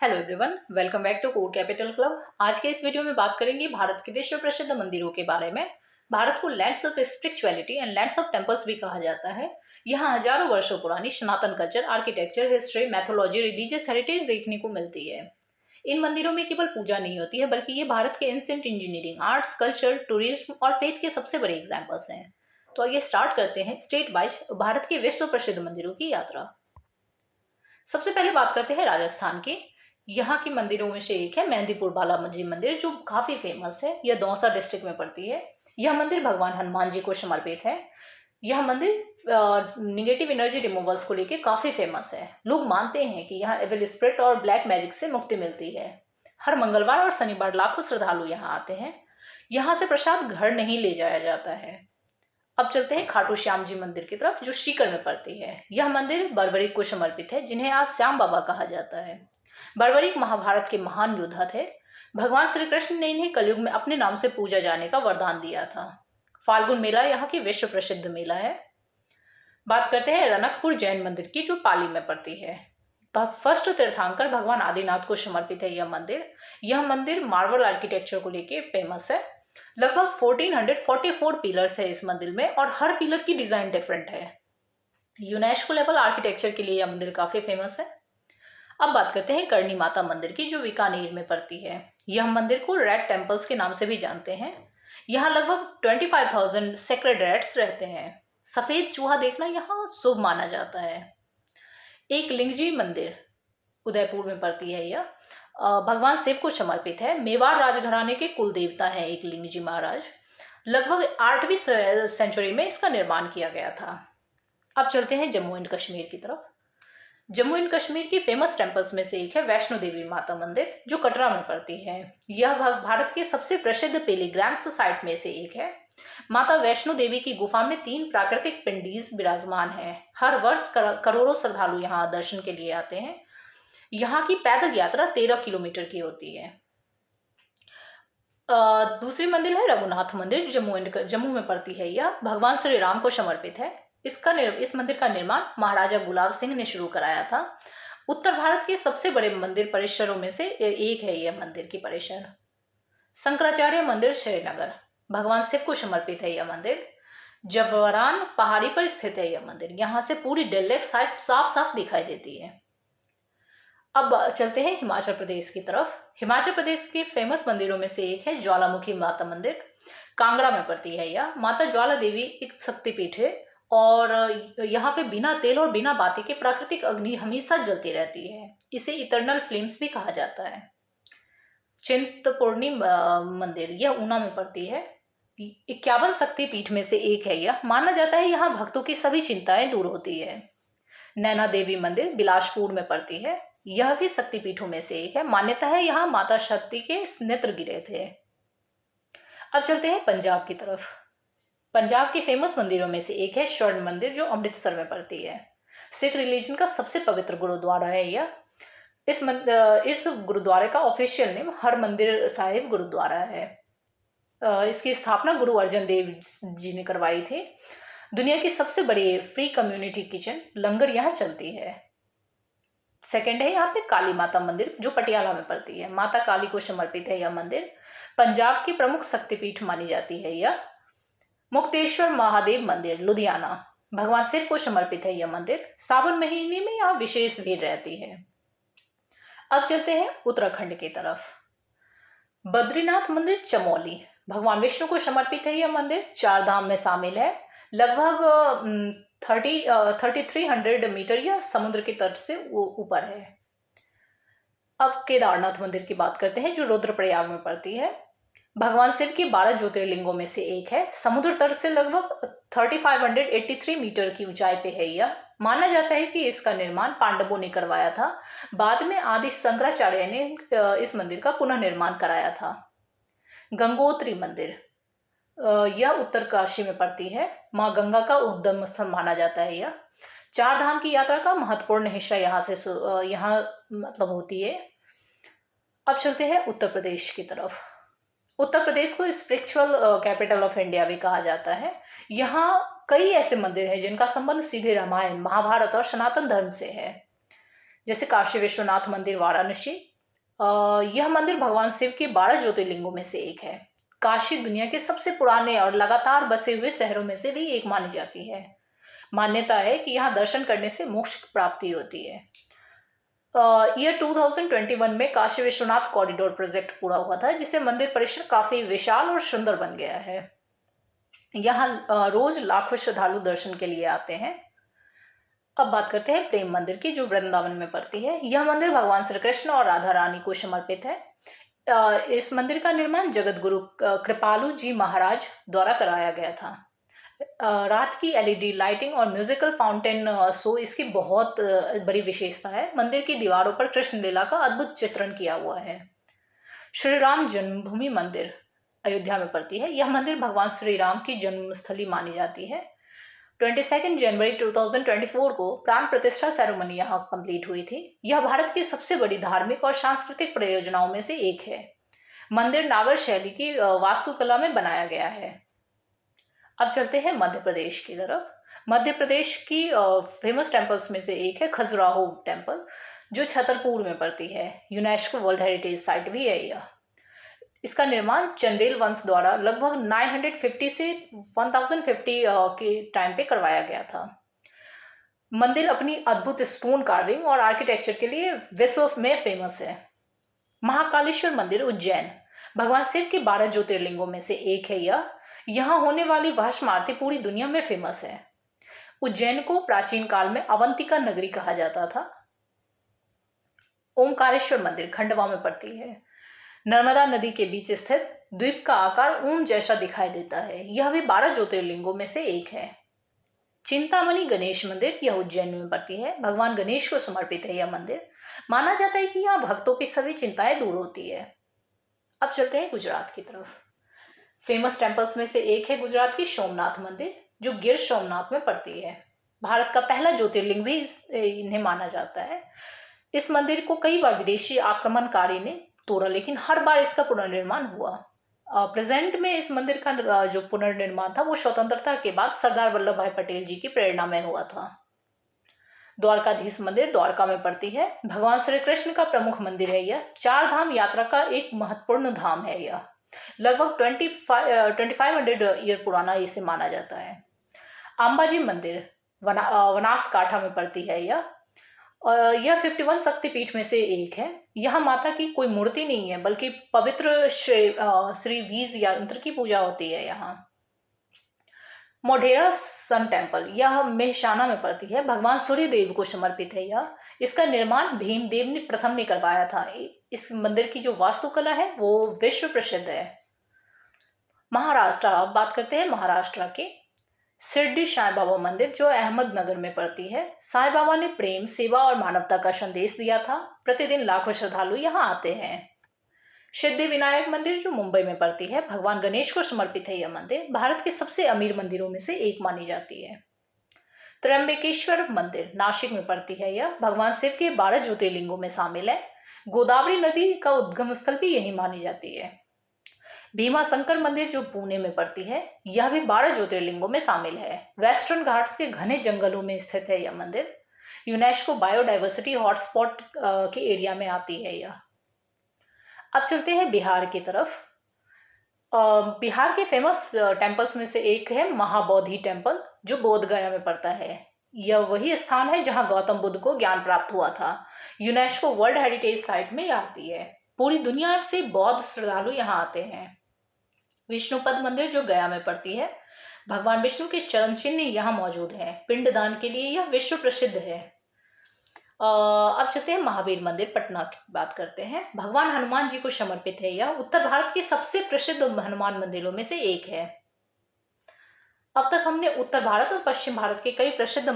Hello everyone, welcome back to Core Capital Club. आज के इस वीडियो में बात करेंगे भारत के विश्व प्रसिद्ध मंदिरों के बारे में। भारत को lands of spirituality and lands of temples भी कहा जाता है। यहाँ हजारों वर्षों पुरानी सनातन culture, architecture, history, mythology, religious heritage देखने को मिलती है। इन मंदिरों में केवल पूजा नहीं होती है, बल्कि ये भारत के ancient engineering, arts, culture, tourism और फेथ के सबसे बड़े एग्जाम्पल्स हैं। तो आइए स्टार्ट करते हैं स्टेट बाय भारत के विश्व प्रसिद्ध मंदिरों की यात्रा। सबसे पहले बात करते हैं राजस्थान की। यहाँ के मंदिरों में से एक है मेहंदीपुर बालाजी मंदिर, जो काफी फेमस है। यह दौसा डिस्ट्रिक्ट में पड़ती है। यह मंदिर भगवान हनुमान जी को समर्पित है। यह मंदिर निगेटिव एनर्जी रिमूवल्स को लेकर काफी फेमस है। लोग मानते हैं कि यहाँ एविल स्पिरिट और ब्लैक मैजिक से मुक्ति मिलती है। हर मंगलवार और शनिवार लाखों श्रद्धालु यहाँ आते हैं। यहाँ से प्रसाद घर नहीं ले जाया जाता है। अब चलते हैं खाटू श्याम जी मंदिर की तरफ, जो सीकर में पड़ती है। यह मंदिर बर्बरीक को समर्पित है, जिन्हें आज श्याम बाबा कहा जाता है। बर्बरीक महाभारत के महान योद्धा थे। भगवान श्री कृष्ण ने इन्हें कलयुग में अपने नाम से पूजा जाने का वरदान दिया था। फाल्गुन मेला यहाँ की विश्व प्रसिद्ध मेला है। बात करते हैं रनकपुर जैन मंदिर की, जो पाली में पड़ती है। फर्स्ट तीर्थंकर भगवान आदिनाथ को समर्पित है यह मंदिर। यह मंदिर मार्बल आर्किटेक्चर को लेकर फेमस है। लगभग 1444 पिलर्स है इस मंदिर में, और हर पिलर की डिजाइन डिफरेंट है। यूनेस्को लेवल आर्किटेक्चर के लिए यह मंदिर काफी फेमस है। अब बात करते हैं करणी माता मंदिर की, जो बीकानेर में पड़ती है। यह मंदिर को रेड टेम्पल्स के नाम से भी जानते हैं। यहाँ लगभग 25,000 सेक्रेड रैट्स रहते हैं। सफेद चूहा देखना यहाँ शुभ माना जाता है। एक लिंगजी मंदिर उदयपुर में पड़ती है। यह भगवान शिव को समर्पित है। मेवाड़ राजघराने के कुल देवता है एक लिंगजी महाराज। लगभग 8वीं सेंचुरी में इसका निर्माण किया गया था। अब चलते हैं जम्मू एंड कश्मीर की तरफ। जम्मू एंड कश्मीर की फेमस टेम्पल्स में से एक है वैष्णो देवी माता मंदिर, जो कटरा में पड़ती है। यह भारत के सबसे प्रसिद्ध पिलग्रिम्स साइट में से एक है। माता वैष्णो देवी की गुफा में 3 प्राकृतिक पिंडीज विराजमान है। हर वर्ष करोड़ों श्रद्धालु यहाँ दर्शन के लिए आते हैं। यहाँ की पैदल यात्रा 13 किलोमीटर की होती है। दूसरी मंदिर है रघुनाथ मंदिर, जम्मू में पड़ती है। यह भगवान श्री राम को समर्पित है। इस मंदिर का निर्माण महाराजा गुलाब सिंह ने शुरू कराया था। उत्तर भारत के सबसे बड़े मंदिर परिसरों में से एक है यह मंदिर की परिसर। शंकराचार्य मंदिर श्रीनगर, भगवान शिव को समर्पित है यह मंदिर। जबरान पहाड़ी पर स्थित है यह मंदिर। यहाँ से पूरी डल लेक साफ साफ दिखाई देती है। अब चलते हैं हिमाचल प्रदेश की तरफ। हिमाचल प्रदेश के फेमस मंदिरों में से एक है ज्वालामुखी माता मंदिर। कांगड़ा में पड़ती है यह। माता ज्वाला देवी एक शक्तिपीठ है, और यहाँ पे बिना तेल और बिना बाती के प्राकृतिक अग्नि हमेशा जलती रहती है। इसे इटर्नल फ्लेम्स भी कहा जाता है। चिंतपूर्णी मंदिर, यह ऊना में पड़ती है। 51 शक्तिपीठ में से एक है यह। माना जाता है यहाँ भक्तों की सभी चिंताएं दूर होती है। नैना देवी मंदिर बिलासपुर में पड़ती है। यह भी शक्तिपीठों में से एक है। मान्यता है यहाँ माता शक्ति के नेत्र गिरे थे। अब चलते हैं पंजाब की तरफ। पंजाब के फेमस मंदिरों में से एक है स्वर्ण मंदिर, जो अमृतसर में पड़ती है। सिख रिलीजन का सबसे पवित्र गुरुद्वारा है यह। इस गुरुद्वारे का ऑफिशियल नेम हरमंदिर साहिब गुरुद्वारा है। इसकी स्थापना गुरु अर्जन देव जी ने करवाई थी। दुनिया की सबसे बड़ी फ्री कम्युनिटी किचन लंगर यहाँ चलती है। सेकंड है यहाँ पे काली माता मंदिर, जो पटियाला में पड़ती है। माता काली को समर्पित है यह मंदिर। पंजाब की प्रमुख शक्तिपीठ मानी जाती है यह। मुक्तेश्वर महादेव मंदिर लुधियाना, भगवान शिव को समर्पित है यह मंदिर। सावन महीने में यहाँ विशेष भीड़ रहती है। अब चलते हैं उत्तराखंड की तरफ। बद्रीनाथ मंदिर चमोली, भगवान विष्णु को समर्पित है यह मंदिर। 4 धाम में शामिल है। लगभग 3300 मीटर यह समुद्र के तट से ऊपर है। अब केदारनाथ मंदिर की बात करते हैं, जो रुद्रप्रयाग में पड़ती है। भगवान शिव के 12 ज्योतिर्लिंगों में से एक है। समुद्र तट से लगभग 3583 मीटर की ऊंचाई पे है यह। माना जाता है कि इसका निर्माण पांडवों ने करवाया था। बाद में आदि शंकराचार्य ने इस मंदिर का पुनः निर्माण कराया था। गंगोत्री मंदिर, यह उत्तरकाशी में पड़ती है। माँ गंगा का उद्गम स्थल माना जाता है यह। 4 धाम की यात्रा का महत्वपूर्ण हिस्सा यहाँ मतलब होती है। अब चलते हैं उत्तर प्रदेश की तरफ। उत्तर प्रदेश को स्पिरिचुअल कैपिटल ऑफ इंडिया भी कहा जाता है। यहाँ कई ऐसे मंदिर हैं जिनका संबंध सीधे रामायण, महाभारत और सनातन धर्म से है। जैसे काशी विश्वनाथ मंदिर वाराणसी, यह मंदिर भगवान शिव के 12 ज्योतिर्लिंगों में से एक है। काशी दुनिया के सबसे पुराने और लगातार बसे हुए शहरों में से भी एक मानी जाती है। मान्यता है कि यहाँ दर्शन करने से मोक्ष की प्राप्ति होती है। ईयर 2021 में काशी विश्वनाथ कॉरिडोर प्रोजेक्ट पूरा हुआ था, जिससे मंदिर परिसर काफी विशाल और सुंदर बन गया है। यहाँ रोज लाखों श्रद्धालु दर्शन के लिए आते हैं। अब बात करते हैं प्रेम मंदिर की, जो वृंदावन में पड़ती है। यह मंदिर भगवान श्री कृष्ण और राधा रानी को समर्पित है। इस मंदिर का निर्माण जगत गुरु कृपालु जी महाराज द्वारा कराया गया था। रात की एलईडी लाइटिंग और म्यूजिकल फाउंटेन शो इसकी बहुत बड़ी विशेषता है। मंदिर की दीवारों पर कृष्ण लीला का अद्भुत चित्रण किया हुआ है। श्री राम जन्मभूमि मंदिर अयोध्या में पड़ती है। यह मंदिर भगवान श्री राम की जन्मस्थली मानी जाती है। 22 जनवरी 2024 को प्राण प्रतिष्ठा सेरेमनी यहाँ कंप्लीट हुई थी। यह भारत की सबसे बड़ी धार्मिक और सांस्कृतिक परियोजनाओं में से एक है। मंदिर नागर शैली की वास्तुकला में बनाया गया है। अब चलते हैं मध्य प्रदेश की तरफ। मध्य प्रदेश की फेमस टेम्पल्स में से एक है खजुराहो टेम्पल, जो छतरपुर में पड़ती है। यूनेस्को वर्ल्ड हेरिटेज साइट भी है यह। इसका निर्माण चंदेल वंश द्वारा लगभग 950 से 1050 के टाइम पे करवाया गया था। मंदिर अपनी अद्भुत स्टोन कार्विंग और आर्किटेक्चर के लिए विश्व में फेमस है। महाकालेश्वर मंदिर उज्जैन भगवान शिव के 12 ज्योतिर्लिंगों में से एक है यह। यहाँ होने वाली भस्म आरती पूरी दुनिया में फेमस है। उज्जैन को प्राचीन काल में अवंतिका नगरी कहा जाता था। ओमकारेश्वर मंदिर खंडवा में पड़ती है। नर्मदा नदी के बीच स्थित द्वीप का आकार ओम जैसा दिखाई देता है। यह भी 12 ज्योतिर्लिंगों में से एक है। चिंतामणि गणेश मंदिर यह उज्जैन में पड़ती है। भगवान गणेश को समर्पित है यह मंदिर। माना जाता है कि यहाँ भक्तों की सभी चिंताएं दूर होती है। अब चलते हैं गुजरात की तरफ। फेमस टेम्पल्स में से एक है गुजरात की सोमनाथ मंदिर, जो गिर सोमनाथ में पड़ती है। भारत का पहला ज्योतिर्लिंग भी इन्हें माना जाता है। इस मंदिर को कई बार विदेशी आक्रमणकारी ने तोड़ा, लेकिन हर बार इसका पुनर्निर्माण हुआ। प्रेजेंट में इस मंदिर का जो पुनर्निर्माण था वो स्वतंत्रता के बाद सरदार वल्लभ भाई पटेल जी की प्रेरणा में हुआ था। द्वारकाधीश मंदिर द्वारका में पड़ती है। भगवान श्री कृष्ण का प्रमुख मंदिर है यह। 4 धाम यात्रा का एक महत्वपूर्ण धाम है यह। लगभग 2500 ईयर पुराना इसे माना जाता है। अंबाजी मंदिर बनासकांठा में पड़ती है यह। यह 51 शक्तिपीठ में से एक है। यहाँ माता की कोई मूर्ति नहीं है, बल्कि पवित्र श्री बीज यंत्र की पूजा होती है यहाँ। मोढेरा सन टेम्पल यह मेहसाना में पड़ती है। भगवान सूर्य देव को समर्पित है यह। इसका निर्माण भीमदेव ने प्रथम ने करवाया था। इस मंदिर की जो वास्तुकला है वो विश्व प्रसिद्ध है। महाराष्ट्र, अब बात करते हैं महाराष्ट्र के शिरडी साईं बाबा मंदिर, जो अहमदनगर में पड़ती है। साईं बाबा ने प्रेम, सेवा और मानवता का संदेश दिया था। प्रतिदिन लाखों श्रद्धालु यहाँ आते हैं। सिद्धि विनायक मंदिर जो मुंबई में पड़ती है, भगवान गणेश को समर्पित है यह मंदिर। भारत के सबसे अमीर मंदिरों में से एक मानी जाती है। त्र्यंबकेश्वर मंदिर नासिक में पड़ती है यह। भगवान शिव के 12 ज्योतिर्लिंगों में शामिल है। गोदावरी नदी का उद्गम स्थल भी यही मानी जाती है। भीमा शंकर मंदिर जो पुणे में पड़ती है, यह भी 12 ज्योतिर्लिंगों में शामिल है। वेस्टर्न घाट्स के घने जंगलों में स्थित है यह मंदिर। यूनेस्को बायोडाइवर्सिटी हॉटस्पॉट के एरिया में आती है यह। अब चलते हैं बिहार की तरफ। बिहार के फेमस टेम्पल्स में से एक है महाबोधि टेम्पल, जो बोध गया में पड़ता है। यह वही स्थान है जहां गौतम बुद्ध को ज्ञान प्राप्त हुआ था। यूनेस्को वर्ल्ड हेरिटेज साइट में आती है। पूरी दुनिया से बौद्ध श्रद्धालु यहाँ आते हैं। विष्णुपद मंदिर जो गया में पड़ती है, भगवान विष्णु के चरण चिन्ह यहाँ मौजूद है। पिंडदान के लिए यह विश्व प्रसिद्ध है। अब चलते हैं महावीर मंदिर पटना की बात करते हैं। भगवान हनुमान जी को समर्पित है यह। उत्तर भारत के सबसे प्रसिद्ध हनुमान मंदिरों में से एक है। अब तक हमने उत्तर भारत और पश्चिम भारत के कई प्रसिद्ध